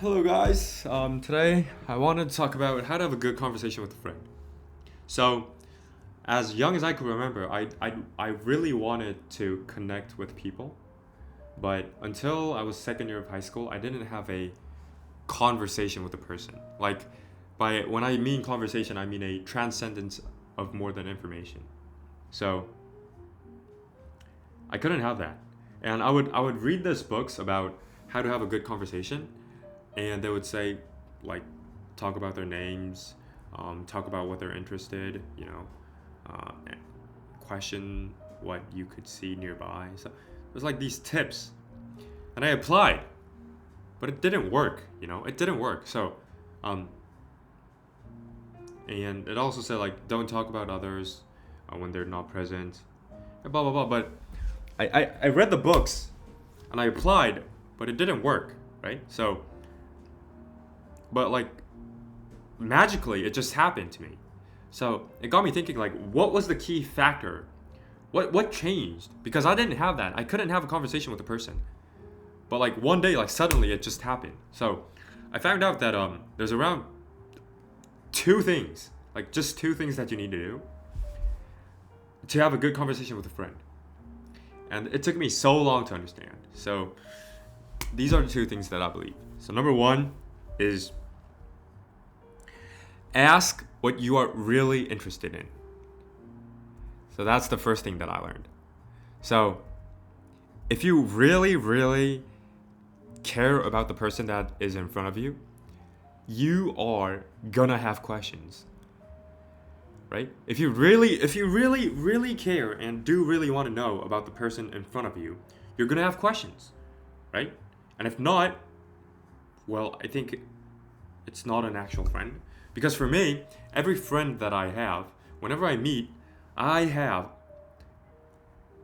Hello, guys. Today I wanted to talk about how to have a good conversation with a friend. So, as young as I could remember, I really wanted to connect with people, but until I was second year of high school, I didn't have a conversation with a person. Like, by when I mean conversation, I mean a transcendence of more than information. So, I couldn't have that, and I would read these books about how to have a good conversation, and they would say like talk about their names, talk about what they're interested, question what you could see nearby. So it was like these tips, and I applied, but it didn't work. It didn't work. So, um, and it also said like don't talk about others when they're not present, and blah blah blah. But I read the books and I applied, but it didn't work, right? So, but like magically it just happened to me. So it got me thinking like what was the key factor? What changed? Because I didn't have that. I couldn't have a conversation with a person. But like one day like suddenly it just happened. So I found out that there's around two things, like just two things that you need to do to have a good conversation with a friend. And it took me so long to understand. So these are the two things that I believe. So number one is ask what you are really interested in. So that's the first thing that I learned. So if you really, really care about the person that is in front of you, you are gonna have questions. Right? If you really, really care and do really want to know about the person in front of you, you're gonna have questions. Right? And if not, well, I think it's not an actual friend. Because for me, every friend that I have, whenever I meet, I have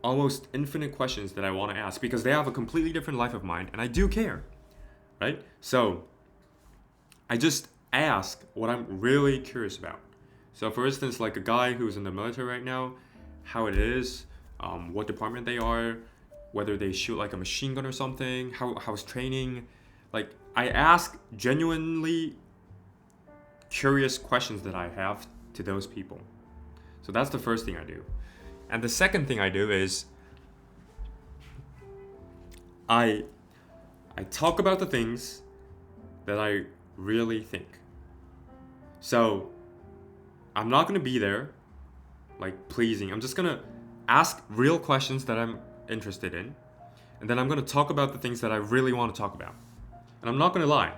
almost infinite questions that I want to ask because they have a completely different life of mine and I do care. Right? So I just ask what I'm really curious about. So for instance, like a guy who's in the military right now, how it is, what department they are, whether they shoot like a machine gun or something, how's training. Like I ask genuinely curious questions that I have to those people. So that's the first thing I do. And the second thing I do is I talk about the things that I really think. So I'm not going to be there like pleasing. I'm just going to ask real questions that I'm interested in. And then I'm going to talk about the things that I really want to talk about. And I'm not going to lie,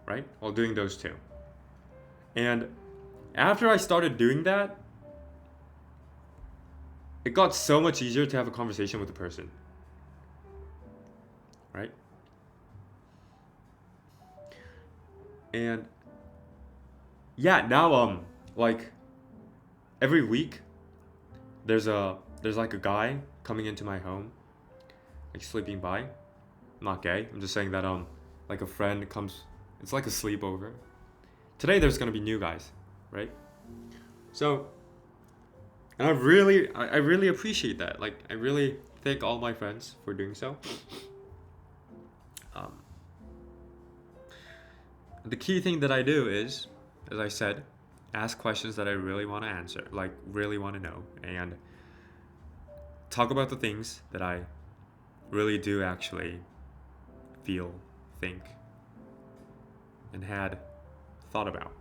right? While doing those two. And after I started doing that, it got so much easier to have a conversation with a person. Right? And yeah, now like every week there's like a guy coming into my home, like sleeping by. I'm not gay. I'm just saying that like a friend comes, it's like a sleepover. Today there's gonna be new guys, right? So, and I really appreciate that. Like I really thank all my friends for doing so. Um, the key thing that I do is, as I said, ask questions that I really want to answer, like really want to know, and talk about the things that I really do actually feel, think, and had thought about.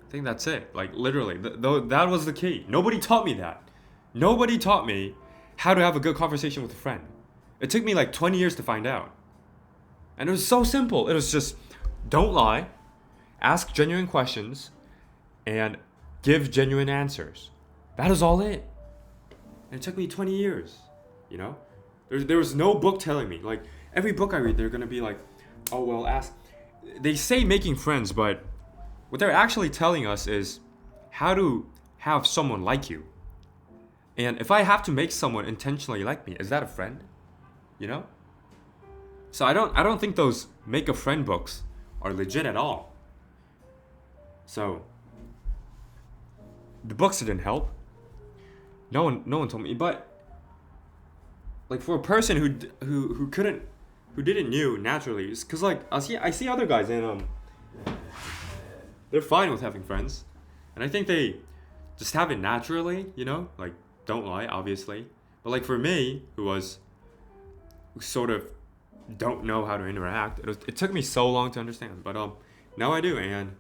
I think that's it. Like literally, that was the key. Nobody taught me that. Nobody taught me how to have a good conversation with a friend. It took me like 20 years to find out. And it was so simple. It was just don't lie, ask genuine questions, and give genuine answers. That is all it. And it took me 20 years, you know? There was no book telling me. Like, every book I read, they're going to be like, oh, well, ask. They say making friends, but what they're actually telling us is how to have someone like you. And if I have to make someone intentionally like me, is that a friend? You know? So I don't think those make a friend books are legit at all. So the books didn't help. No one told me, but like for a person who couldn't, who didn't knew naturally, because like I see other guys and they're fine with having friends, and I think they just have it naturally, you know, like don't lie, obviously. But like for me, who sort of don't know how to interact, it took me so long to understand, but now I do, and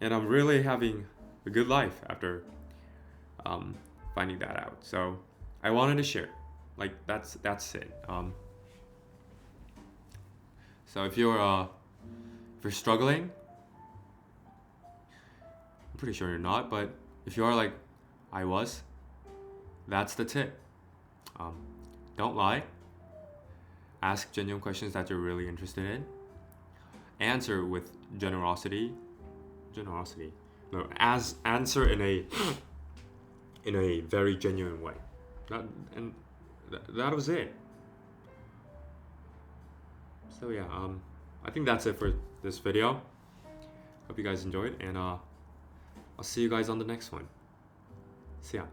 I'm really having a good life after finding that out. So I wanted to share, like that's it. So if you're struggling, I'm pretty sure you're not, but if you are like I was, that's the tip. Don't lie. Ask genuine questions that you're really interested in. Answer with generosity. No, answer in a very genuine way. That was it. So yeah, I think that's it for this video. Hope you guys enjoyed, and I'll see you guys on the next one. See ya.